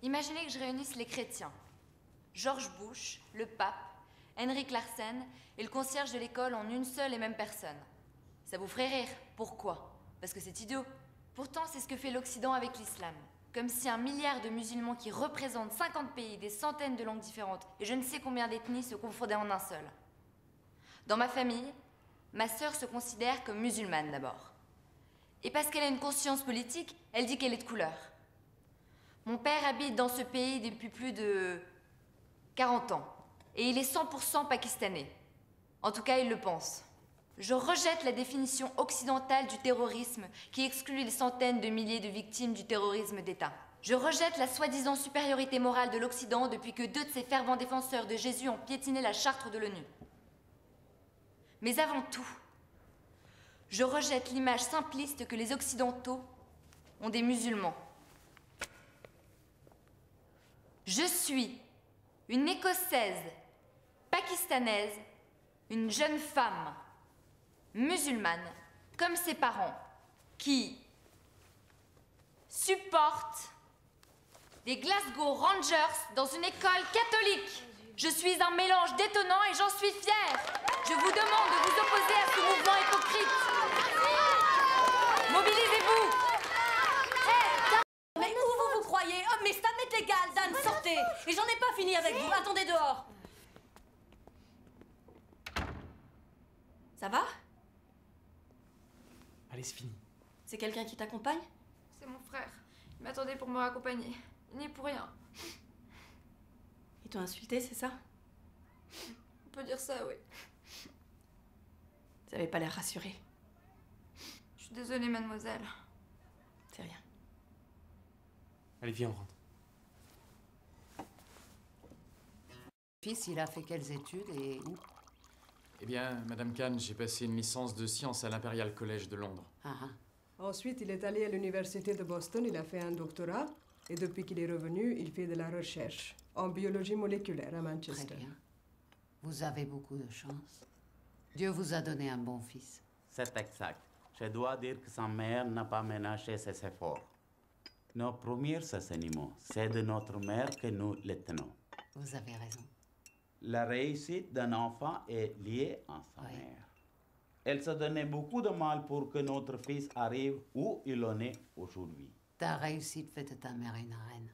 Imaginez que je réunisse les chrétiens. George Bush, le pape, Henrik Larsen et le concierge de l'école en une seule et même personne. Ça vous ferait rire. Pourquoi? Parce que c'est idiot. Pourtant, c'est ce que fait l'Occident avec l'islam. Comme si 1 milliard de musulmans qui représentent 50 pays, des centaines de langues différentes et je ne sais combien d'ethnies se confondaient en un seul. Dans ma famille, ma sœur se considère comme musulmane d'abord. Et parce qu'elle a une conscience politique, elle dit qu'elle est de couleur. Mon père habite dans ce pays depuis plus de 40 ans. Et il est 100% pakistanais. En tout cas, il le pense. Je rejette la définition occidentale du terrorisme qui exclut les centaines de milliers de victimes du terrorisme d'État. Je rejette la soi-disant supériorité morale de l'Occident depuis que 2 de ses fervents défenseurs de Jésus ont piétiné la charte de l'ONU. Mais avant tout, je rejette l'image simpliste que les Occidentaux ont des musulmans. Je suis une Écossaise, pakistanaise, une jeune femme musulmane, comme ses parents, qui supporte des Glasgow Rangers dans une école catholique. Je suis un mélange détonnant et j'en suis fière. Je vous demande de vous opposer à ce mouvement hypocrite. Mobilisez-vous. Mais où vous croyez? Oh, mais ça m'est égal, Dan, sortez. Et j'en ai pas fini avec vous, attendez dehors. Ça va? Allez, c'est fini. C'est quelqu'un qui t'accompagne? C'est mon frère. Il m'attendait pour me raccompagner. Il n'y est pour rien. Ils t'ont insulté, c'est ça? On peut dire ça, oui. Vous avez pas l'air rassuré. Je suis désolée, mademoiselle. C'est rien. Allez, viens, on rentre. Fils, il a fait quelles études et où? Eh bien, Madame Kahn, j'ai passé une licence de sciences à l'Imperial College de Londres. Ensuite, il est allé à l'université de Boston, il a fait un doctorat. Et depuis qu'il est revenu, il fait de la recherche en biologie moléculaire à Manchester. Très bien. Vous avez beaucoup de chance. Dieu vous a donné un bon fils. C'est exact. Je dois dire que sa mère n'a pas ménagé ses efforts. Nos premiers enseignements, c'est de notre mère que nous les tenons. Vous avez raison. La réussite d'un enfant est liée à sa mère. Elle se donnait beaucoup de mal pour que notre fils arrive où il en est aujourd'hui. Ta réussite fait de ta mère une reine.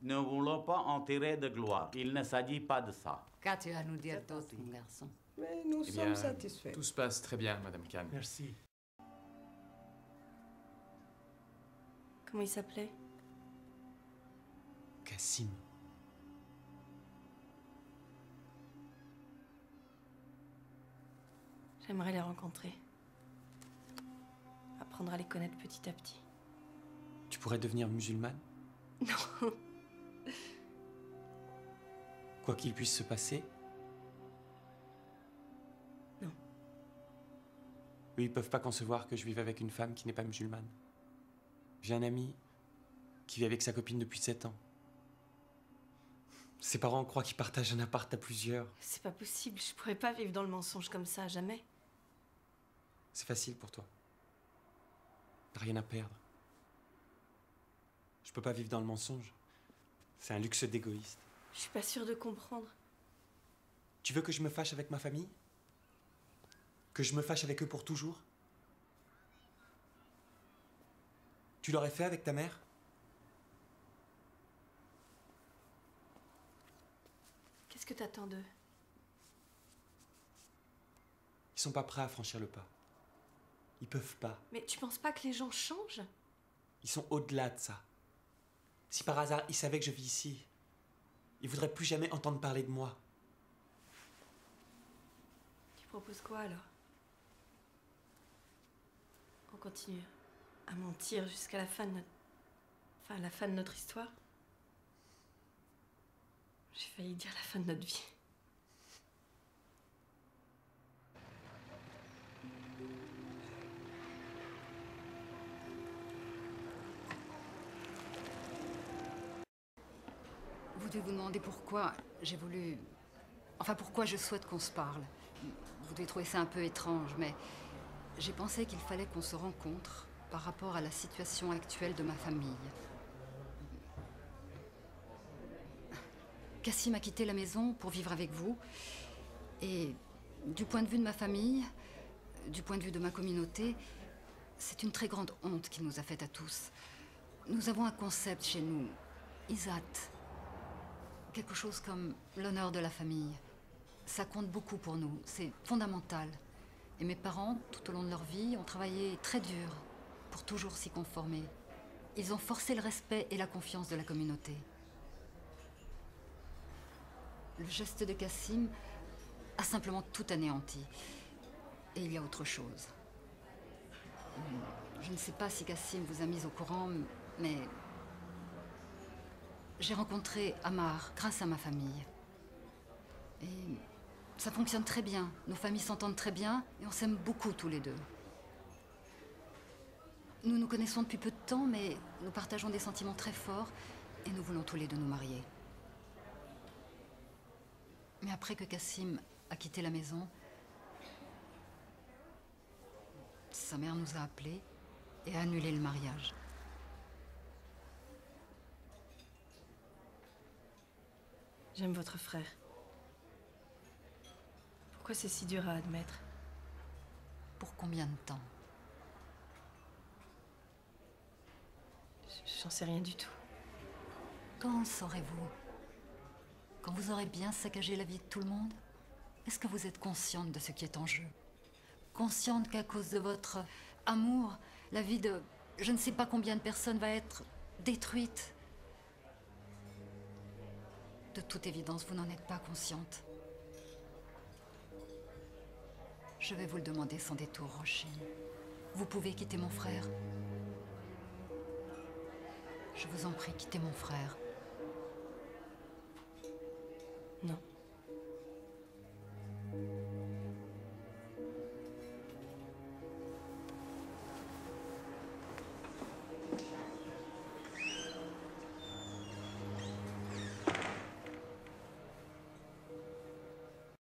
Ne voulons pas en tirer de gloire. Il ne s'agit pas de ça. Qu'as-tu à nous dire d'autre, mon garçon? Mais nous sommes satisfaits. Tout se passe très bien, Madame Kahn. Merci. Comment il s'appelait? Cassim. J'aimerais les rencontrer. Apprendre à les connaître petit à petit. Tu pourrais devenir musulmane? Non. Quoi qu'il puisse se passer? Non. Eux, ils peuvent pas concevoir que je vive avec une femme qui n'est pas musulmane. J'ai un ami qui vit avec sa copine depuis 7 ans. Ses parents croient qu'ils partagent un appart à plusieurs. C'est pas possible, je pourrais pas vivre dans le mensonge comme ça, jamais. C'est facile pour toi. T'as rien à perdre. Je peux pas vivre dans le mensonge. C'est un luxe d'égoïste. Je suis pas sûre de comprendre. Tu veux que je me fâche avec ma famille? Que je me fâche avec eux pour toujours? Tu l'aurais fait avec ta mère? Qu'est-ce que t'attends d'eux? Ils sont pas prêts à franchir le pas. Ils peuvent pas. Mais tu penses pas que les gens changent? Ils sont au-delà de ça. Si par hasard ils savaient que je vis ici, ils voudraient plus jamais entendre parler de moi. Tu proposes quoi alors? On continue à mentir jusqu'à la fin de notre... Enfin, la fin de notre histoire? J'ai failli dire la fin de notre vie. Vous devez vous demander pourquoi j'ai voulu... Enfin, pourquoi je souhaite qu'on se parle. Vous devez trouver ça un peu étrange, mais j'ai pensé qu'il fallait qu'on se rencontre par rapport à la situation actuelle de ma famille. Kassim a quitté la maison pour vivre avec vous. Et du point de vue de ma famille, du point de vue de ma communauté, c'est une très grande honte qu'il nous a faite à tous. Nous avons un concept chez nous, Isat. Quelque chose comme l'honneur de la famille. Ça compte beaucoup pour nous, c'est fondamental. Et mes parents, tout au long de leur vie, ont travaillé très dur pour toujours s'y conformer. Ils ont forcé le respect et la confiance de la communauté. Le geste de Kassim a simplement tout anéanti. Et il y a autre chose. Je ne sais pas si Kassim vous a mis au courant, mais j'ai rencontré Amar grâce à ma famille. Et ça fonctionne très bien. Nos familles s'entendent très bien et on s'aime beaucoup tous les deux. Nous nous connaissons depuis peu de temps, mais nous partageons des sentiments très forts et nous voulons tous les deux nous marier. Mais après que Kassim a quitté la maison, sa mère nous a appelés et a annulé le mariage. J'aime votre frère. Pourquoi c'est si dur à admettre? Pour combien de temps? J'en sais rien du tout. Quand saurez-vous? Quand vous aurez bien saccagé la vie de tout le monde? Est-ce que vous êtes consciente de ce qui est en jeu? Consciente qu'à cause de votre amour, la vie de je ne sais pas combien de personnes va être détruite? De toute évidence, vous n'en êtes pas consciente. Je vais vous le demander sans détour, Roisin. Vous pouvez quitter mon frère. Je vous en prie, quittez mon frère.